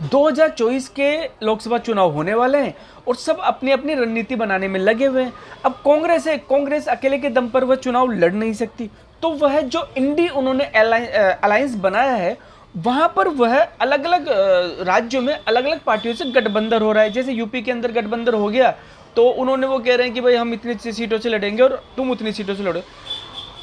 2024 के लोकसभा चुनाव होने वाले हैं और सब अपनी अपनी रणनीति बनाने में लगे हुए हैं। अब कांग्रेस है, कांग्रेस अकेले के दम पर वह चुनाव लड़ नहीं सकती, तो वह जो इंडी उन्होंने अलायंस बनाया है वहां पर वह अलग अलग राज्यों में अलग अलग पार्टियों से गठबंधन हो रहा है। जैसे यूपी के अंदर गठबंधन हो गया तो उन्होंने वो कह रहे हैं कि भाई हम इतनी सीटों से लड़ेंगे और तुम उतनी सीटों से लड़ो।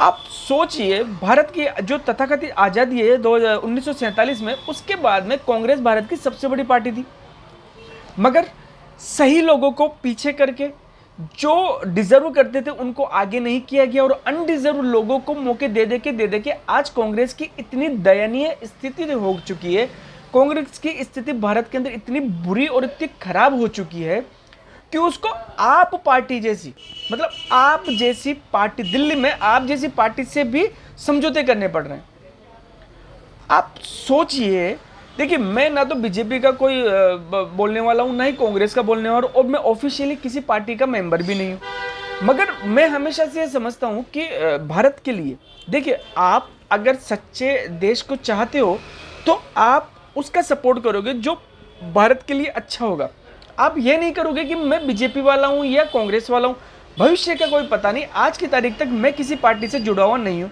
आप सोचिए, भारत की जो तथाकथित आज़ादी है 1947 में, उसके बाद में कांग्रेस भारत की सबसे बड़ी पार्टी थी, मगर सही लोगों को पीछे करके जो डिजर्व करते थे उनको आगे नहीं किया गया और अनडिजर्व लोगों को मौके दे दे के आज कांग्रेस की इतनी दयनीय स्थिति हो चुकी है। कांग्रेस की स्थिति भारत के अंदर इतनी बुरी और इतनी खराब हो चुकी है कि उसको आप पार्टी जैसी, मतलब आप जैसी पार्टी, दिल्ली में आप जैसी पार्टी से भी समझौते करने पड़ रहे हैं। आप सोचिए, देखिए मैं ना तो बीजेपी का कोई बोलने वाला हूं, ना ही कांग्रेस का बोलने वाला, और मैं ऑफिशियली किसी पार्टी का मेंबर भी नहीं हूं, मगर मैं हमेशा से ये समझता हूं कि भारत के लिए, देखिए आप अगर सच्चे देश को चाहते हो तो आप उसका सपोर्ट करोगे जो भारत के लिए अच्छा होगा। आप ये नहीं करोगे कि मैं बीजेपी वाला हूं या कांग्रेस वाला हूं। भविष्य का कोई पता नहीं, आज की तारीख तक मैं किसी पार्टी से जुड़ा हुआ नहीं हूं।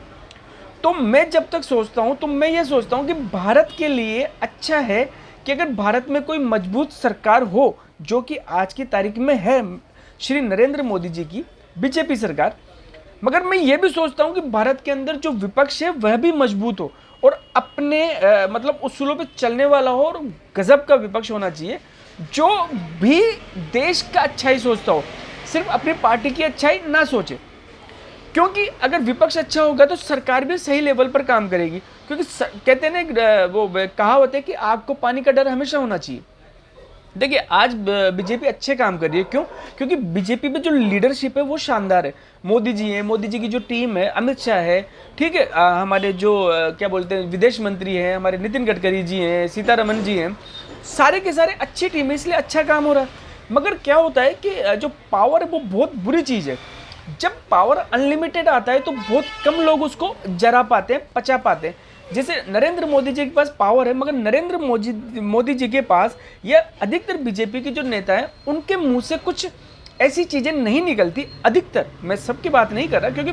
तो मैं जब तक सोचता हूं तो मैं ये सोचता हूं कि भारत के लिए अच्छा है कि अगर भारत में कोई मजबूत सरकार हो, जो कि आज की तारीख में है श्री नरेंद्र मोदी जी की बीजेपी सरकार। मगर मैं ये भी सोचता हूं कि भारत के अंदर जो विपक्ष है वह भी मजबूत हो और अपने मतलब उसूलों पे चलने वाला हो, और गजब का विपक्ष होना चाहिए जो भी देश का अच्छाई सोचता हो, सिर्फ अपनी पार्टी की अच्छाई ना सोचे। क्योंकि अगर विपक्ष अच्छा होगा तो सरकार भी सही लेवल पर काम करेगी। क्योंकि कहते हैं ना, वो कहावत है कि आग को पानी का डर हमेशा होना चाहिए। देखिए आज बीजेपी अच्छे काम कर रही है, क्यों? क्योंकि बीजेपी में जो लीडरशिप है वो शानदार है। मोदी जी हैं, मोदी जी की जो टीम है, अमित शाह है, ठीक है, हमारे जो क्या बोलते हैं विदेश मंत्री हैं, हमारे नितिन गडकरी जी हैं, सीतारमन जी हैं, सारे के सारे अच्छी टीम है, इसलिए अच्छा काम हो रहा है। मगर क्या होता है कि जो पावर है वो बहुत बुरी चीज़ है। जब पावर अनलिमिटेड आता है तो बहुत कम लोग उसको जरा पाते हैं, पचा पाते हैं। जैसे नरेंद्र मोदी जी के पास पावर है, मगर नरेंद्र मोदी जी के पास या अधिकतर बीजेपी के जो नेता हैं उनके मुंह से कुछ ऐसी चीज़ें नहीं निकलती। अधिकतर, मैं सबकी बात नहीं कर रहा, क्योंकि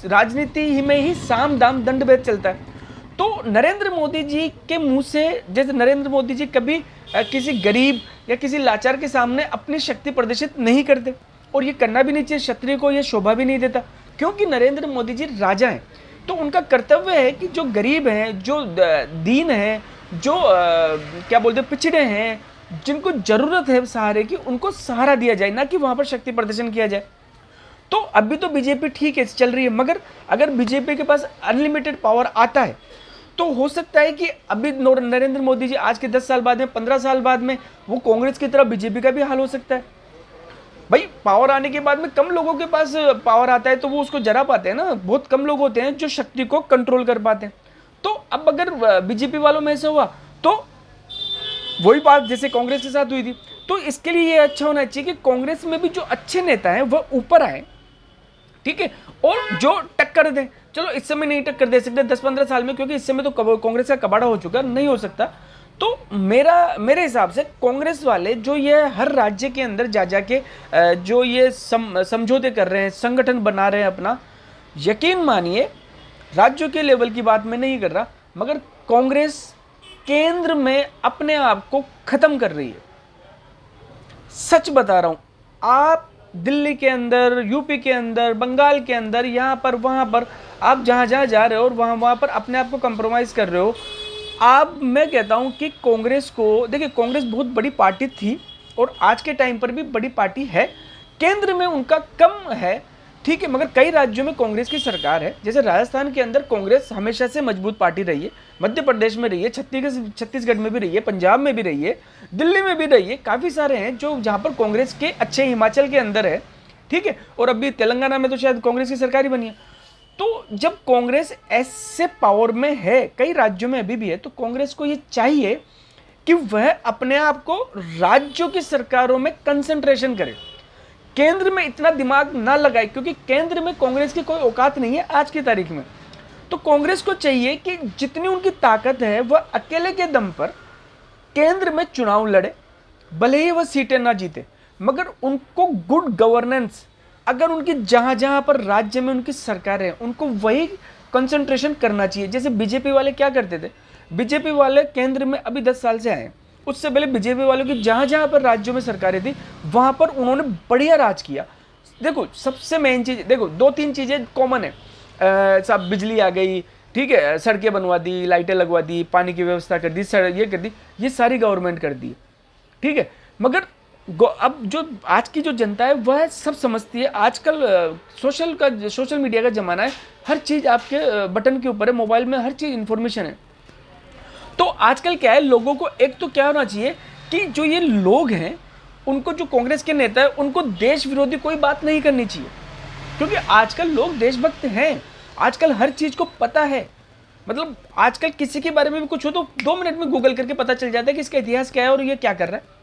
राजनीति ही में ही साम दाम दंड भेद चलता है। तो नरेंद्र मोदी जी के मुंह से, जैसे नरेंद्र मोदी जी कभी किसी गरीब या किसी लाचार के सामने अपनी शक्ति प्रदर्शित नहीं करते, और ये करना भी नहीं चाहिए, क्षत्रिय को ये शोभा भी नहीं देता, क्योंकि नरेंद्र मोदी जी राजा हैं। तो उनका कर्तव्य है कि जो गरीब हैं, जो दीन हैं, जो क्या बोलते हैं पिछड़े हैं, जिनको जरूरत है सहारे की, उनको सहारा दिया जाए, ना कि वहां पर शक्ति प्रदर्शन किया जाए। तो अभी तो बीजेपी ठीक है चल रही है, मगर अगर बीजेपी के पास अनलिमिटेड पावर आता है तो हो सकता है कि अभी नरेंद्र मोदी जी आज के 10 साल बाद में, 15 साल बाद में, वो कांग्रेस की तरह बीजेपी का भी हाल हो सकता है। भाई पावर आने के बाद में कम लोगों के पास पावर आता है तो वो उसको जरा पाते हैं ना, बहुत कम लोग होते हैं जो शक्ति को कंट्रोल कर पाते हैं। तो अब अगर बीजेपी वालों में ऐसा हुआ तो वही बात जैसे कांग्रेस के साथ हुई थी। तो इसके लिए ये अच्छा होना चाहिए कि कांग्रेस में भी जो अच्छे नेता हैं वह ऊपर आए, ठीक है, और जो टक्कर दें। चलो इस समय नहीं टक्कर दे सकते 10-15 साल में, क्योंकि इस समय तो कांग्रेस का कबाड़ा हो चुका, नहीं हो सकता। तो मेरे हिसाब से कांग्रेस वाले जो ये हर राज्य के अंदर जा जाके जो ये समझौते कर रहे हैं, संगठन बना रहे हैं अपना, यकीन मानिए राज्यों के लेवल की बात मैं नहीं कर रहा, मगर कांग्रेस केंद्र में अपने आप को खत्म कर रही है। सच बता रहा हूं, आप दिल्ली के अंदर, यूपी के अंदर, बंगाल के अंदर, यहाँ पर वहाँ पर आप जहाँ जहाँ जा रहे हो और वहाँ पर अपने आप को कंप्रोमाइज़ कर रहे हो। आप, मैं कहता हूँ कि कांग्रेस को, देखिए कांग्रेस बहुत बड़ी पार्टी थी और आज के टाइम पर भी बड़ी पार्टी है, केंद्र में उनका कम है, ठीक है, मगर कई राज्यों में कांग्रेस की सरकार है। जैसे राजस्थान के अंदर कांग्रेस हमेशा से मजबूत पार्टी रही है, मध्य प्रदेश में रही है, छत्तीसगढ़ में भी रही है, पंजाब में भी रही है, दिल्ली में भी रही है, काफ़ी सारे हैं जो जहाँ पर कांग्रेस के अच्छे, हिमाचल के अंदर है, ठीक है, और अभी तेलंगाना में तो शायद कांग्रेस की सरकार ही बनी है। तो जब कांग्रेस ऐसे पावर में है, कई राज्यों में अभी भी है, तो कांग्रेस को ये चाहिए कि वह अपने आप को राज्यों की सरकारों में कंसंट्रेशन करे, केंद्र में इतना दिमाग ना लगाए, क्योंकि केंद्र में कांग्रेस की कोई औकात नहीं है आज की तारीख में। तो कांग्रेस को चाहिए कि जितनी उनकी ताकत है वह अकेले के दम पर केंद्र में चुनाव लड़े, भले ही वह सीटें ना जीते, मगर उनको गुड गवर्नेंस, अगर उनकी जहां जहां पर राज्य में उनकी सरकार है उनको वही कंसंट्रेशन करना चाहिए। जैसे बीजेपी वाले क्या करते थे, बीजेपी वाले केंद्र में अभी 10 साल से आए, उससे पहले बीजेपी वालों की जहां जहां पर राज्यों में सरकारें थी वहां पर उन्होंने बढ़िया राज किया। देखो सबसे मेन चीज, देखो 2-3 चीजें कॉमन है, सब बिजली आ गई, ठीक है, सड़कें बनवा दी, लाइटें लगवा दी, पानी की व्यवस्था कर दी, ये कर दी, ये सारी गवर्नमेंट कर दी, ठीक है। मगर अब जो आज की जो जनता है वह सब समझती है, आजकल सोशल मीडिया का जमाना है, हर चीज आपके बटन के ऊपर है, मोबाइल में हर चीज इंफॉर्मेशन है। तो आजकल क्या है, लोगों को एक तो क्या होना चाहिए कि जो ये लोग हैं उनको, जो कांग्रेस के नेता है उनको देश विरोधी कोई बात नहीं करनी चाहिए, क्योंकि आजकल लोग देशभक्त हैं, आजकल हर चीज को पता है। मतलब आजकल किसी के बारे में भी कुछ हो तो 2 मिनट में गूगल करके पता चल जाता है कि इसका इतिहास क्या है और ये क्या कर रहा है,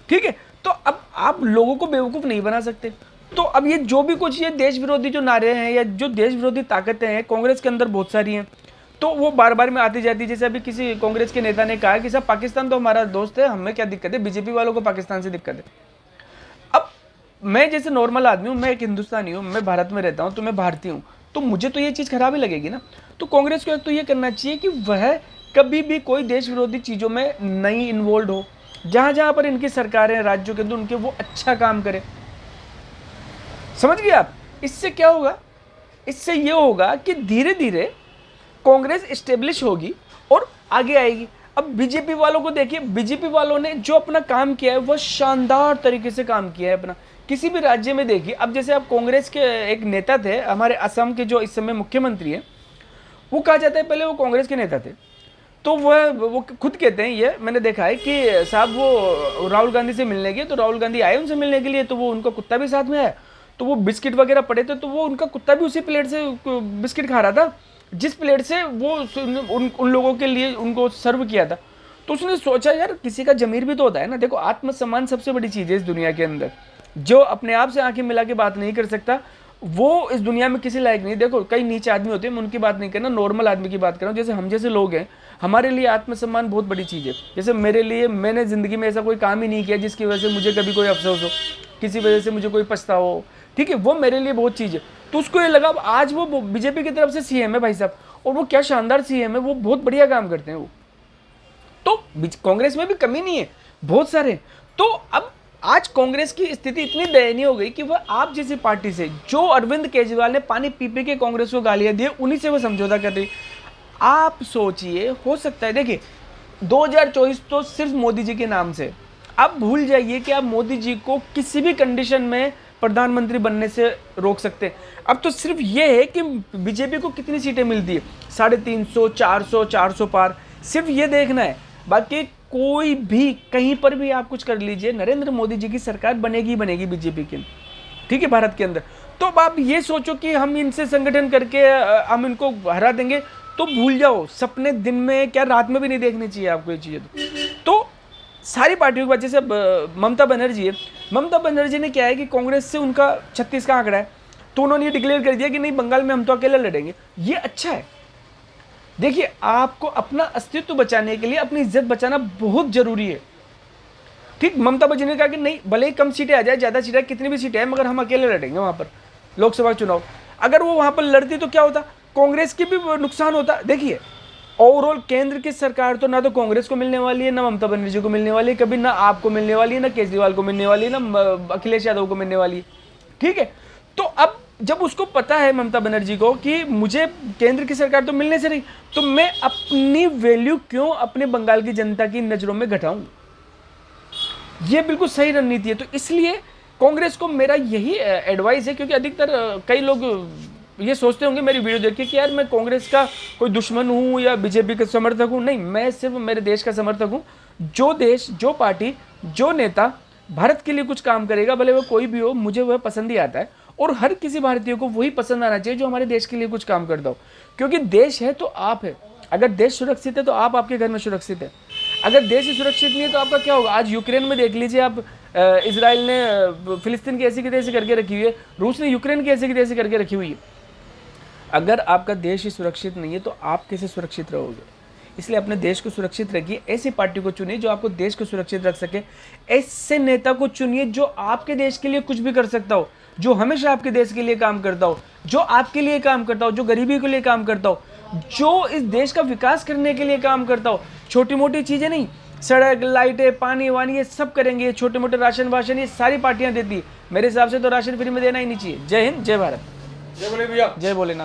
ठीक है। तो अब आप लोगों को बेवकूफ नहीं बना सकते। तो अब ये जो भी कुछ ये देश विरोधी जो नारे हैं या जो देश विरोधी ताकतें हैं कांग्रेस के अंदर बहुत सारी हैं, तो वो बार बार में आती जाती है। जैसे अभी किसी कांग्रेस के नेता ने कहा कि साहब पाकिस्तान तो हमारा दोस्त है, हमें क्या दिक्कत है, बीजेपी वालों को पाकिस्तान से दिक्कत है। अब मैं जैसे नॉर्मल आदमी हूँ, मैं एक हिंदुस्तानी हूँ, मैं भारत में रहता हूँ, तो मैं भारतीय हूँ, तो मुझे तो ये चीज़ खराब ही लगेगी ना। तो कांग्रेस को एक तो ये करना चाहिए कि वह कभी भी कोई देश विरोधी चीज़ों में नहीं इन्वॉल्व हो, जहां जहां पर इनकी सरकारें राज्यों के अंदर उनके वो अच्छा काम करे। समझ गए आप? इससे क्या होगा, इससे ये होगा कि धीरे धीरे कांग्रेस स्टेब्लिश होगी और आगे आएगी। अब बीजेपी वालों को देखिए, बीजेपी वालों ने जो अपना काम किया है वह शानदार तरीके से काम किया है अपना। किसी भी राज्य में देखिए, अब जैसे आप कांग्रेस के एक नेता थे हमारे असम के जो इस समय मुख्यमंत्री हैं, वो कहा जाता है पहले वो कांग्रेस के नेता थे, तो वो खुद कहते हैं, ये मैंने देखा है कि साहब वो राहुल गांधी से मिलने गए, तो राहुल गांधी आए उनसे मिलने के लिए, तो वो उनका कुत्ता भी साथ में आया, तो वो बिस्किट वगैरह पड़े थे, तो वो उनका कुत्ता भी उसी प्लेट से बिस्किट खा रहा था जिस प्लेट से वो उन लोगों के लिए उनको सर्व किया था। तो उसने सोचा यार किसी का जमीर भी तो होता है ना। देखो आत्मसम्मान सबसे बड़ी चीज़ है इस दुनिया के अंदर। जो अपने आप से आंखें मिला के बात नहीं कर सकता वो इस दुनिया में किसी लायक नहीं। देखो कई नीचे आदमी होते हैं, मैं उनकी बात नहीं करना, नॉर्मल आदमी की बात कर रहा हूँ। जैसे हम जैसे लोग हैं, हमारे लिए आत्मसम्मान बहुत बड़ी चीज़ है। जैसे मेरे लिए, मैंने ज़िंदगी में ऐसा कोई काम ही नहीं किया जिसकी वजह से मुझे कभी कोई अफसोस हो, किसी वजह से मुझे कोई पछतावा हो, ठीक है, वो मेरे लिए बहुत चीज़ है। तो उसको ये लगा आज वो बीजेपी की तरफ से सीएम है भाई साहब, और वो क्या शानदार सीएम है, वो बहुत बढ़िया काम करते हैं वो। तो कांग्रेस में भी कमी नहीं है, बहुत सारे। तो अब आज कांग्रेस की स्थिति इतनी दयनीय हो गई कि वह आप जैसी पार्टी से, जो अरविंद केजरीवाल ने पानी पी पी के कांग्रेस को गालियां दी, उन्हीं से वो समझौता कर रही। आप सोचिए, हो सकता है, देखिए 2024 तो सिर्फ मोदी जी के नाम से, आप भूल जाइए कि आप मोदी जी को किसी भी कंडीशन में प्रधानमंत्री बनने से रोक सकते हैं। अब तो सिर्फ ये है कि बीजेपी को कितनी सीटें मिलती है, 350, 400, 400 पार, सिर्फ ये देखना है। बाकी कोई भी कहीं पर भी आप कुछ कर लीजिए, नरेंद्र मोदी जी की सरकार बनेगी ही बनेगी बीजेपी के, ठीक है, भारत के अंदर। तो अब आप ये सोचो कि हम इनसे संगठन करके हम इनको हरा देंगे, तो भूल जाओ। सपने दिन में क्या, रात में भी नहीं देखनी चाहिए आपको ये चीज़ें। तो सारी पार्टियों के बाद, जैसे ममता बनर्जी है, ममता बनर्जी ने क्या है कि कांग्रेस से उनका 36 का आंकड़ा है, तो उन्होंने ये डिक्लेयर कर दिया कि नहीं, बंगाल में हम तो अकेले लड़ेंगे। ये अच्छा है। देखिए आपको अपना अस्तित्व बचाने के लिए अपनी इज्जत बचाना बहुत जरूरी है, ठीक। ममता बनर्जी ने कहा कि नहीं, भले ही कम सीटें आ जाए, ज्यादा सीटें, कितनी भी सीटें हैं, मगर हम अकेले लड़ेंगे वहां पर लोकसभा चुनाव। अगर वो वहां पर लड़ती तो क्या होता, कांग्रेस की भी नुकसान होता। देखिए ओवरऑल केंद्र की सरकार तो ना तो कांग्रेस को मिलने वाली है, ना ममता बनर्जी को मिलने वाली है, कभी ना आपको मिलने वाली है, ना केजरीवाल को मिलने वाली है, ना अखिलेश यादव को मिलने वाली है, ठीक है। तो अब जब उसको पता है ममता बनर्जी को कि मुझे केंद्र की सरकार तो मिलने से नहीं, तो मैं अपनी वैल्यू क्यों अपने बंगाल की जनता की नजरों में घटाऊं। यह बिल्कुल सही रणनीति है। तो इसलिए कांग्रेस को मेरा यही एडवाइस है, क्योंकि अधिकतर कई लोग ये सोचते होंगे मेरी वीडियो देख के कि यार मैं कांग्रेस का कोई दुश्मन हूं या बीजेपी का समर्थक हूं। नहीं, मैं सिर्फ मेरे देश का समर्थक हूं। जो देश, जो पार्टी, जो नेता भारत के लिए कुछ काम करेगा, भले वो कोई भी हो, मुझे वह पसंद ही आता है। और हर किसी भारतीय को वही पसंद आना चाहिए जो हमारे देश के लिए कुछ काम करता हो, क्योंकि देश है तो आप है। अगर देश सुरक्षित है तो आप आपके घर में सुरक्षित है। अगर देश ही सुरक्षित नहीं है तो आपका क्या होगा। आज यूक्रेन में देख लीजिए आप, इजराइल ने फिलिस्तीन की ऐसी की तैसी करके रखी हुई है, रूस ने यूक्रेन की ऐसी की तैसी करके रखी हुई है। अगर आपका देश ही सुरक्षित नहीं है तो आप कैसे सुरक्षित रहोगे। इसलिए अपने देश को सुरक्षित रखिए, ऐसी पार्टी को चुनिए जो आपको देश को सुरक्षित रख सके, ऐसे नेता को चुनिए जो आपके देश के लिए कुछ भी कर सकता हो, जो हमेशा आपके देश के लिए काम करता हो, जो आपके लिए काम करता हो, जो गरीबी के लिए काम करता हो, जो इस देश का विकास करने के लिए काम करता हो। छोटी मोटी चीज़ें नहीं, सड़क, लाइटें, पानी वानी, ये सब करेंगे, छोटे मोटे राशन वाशन ये सारी पार्टियां देती। मेरे हिसाब से तो राशन फ्री में देना ही नहीं चाहिए। जय हिंद, जय भारत, जय बोले भैया। जय भोलेनाथ।